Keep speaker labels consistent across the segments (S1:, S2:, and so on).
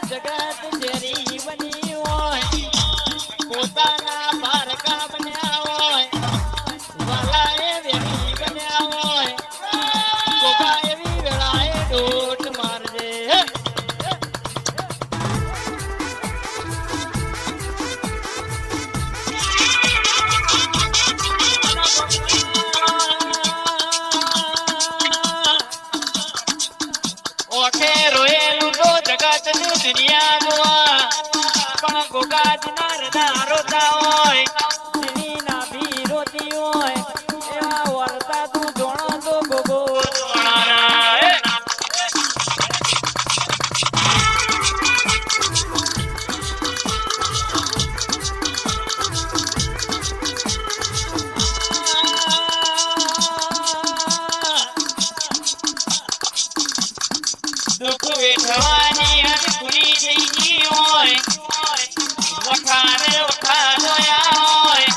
S1: જગત જેરી બની હોય પોતાના બારકા બન્યા હોય વાલાએ વેરી બન્યા હોય કોબા એવી વેળાએ ડોટ મારજે ઓઠે રોયેલું તો જગતનું દુનિયા જોવા પણ ગોગાજ ના રડા રોતા હોય તેની નાભી રોતી હોય એવા વરતા તું જોણો તો ગોગો દુઃખ વેઠવાની હદ પૂરી થઈ ગઈ હોય વખા જોયા હોય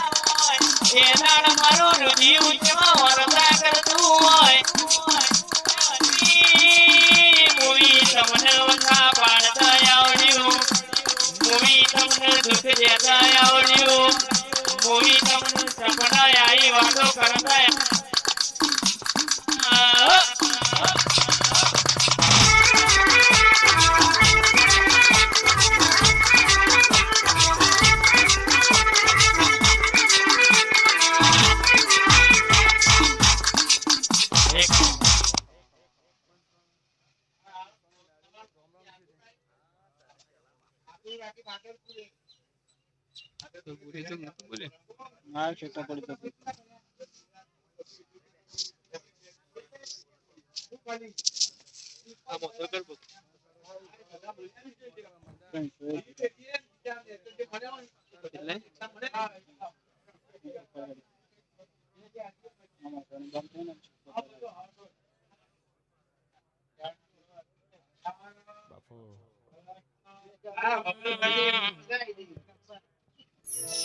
S1: એ દાડ મારું રુધિર ઉચ્ચમાં વરદા કરતું હોય મૂવી તમને વખા પાડતા આવડ્યું મૂવી તમને દુઃખ દેતા આવડ્યું મૂવી તમને સપના આવી વાતો કરતા
S2: ના છેટા પડી તો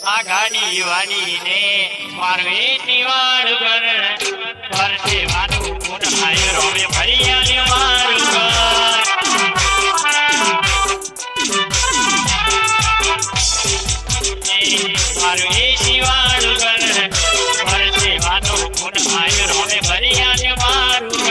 S1: આ ગાડી વાડી ને મારવી નિવાડ કર ફરતે વાતું કોણ આય રોમે ફરિયાને મારું મારવી નિવાડ કર ફરતે વાતું કોણ આય રોમે ફરિયાને મારું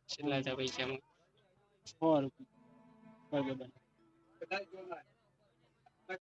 S2: છેલ્લા પૈસા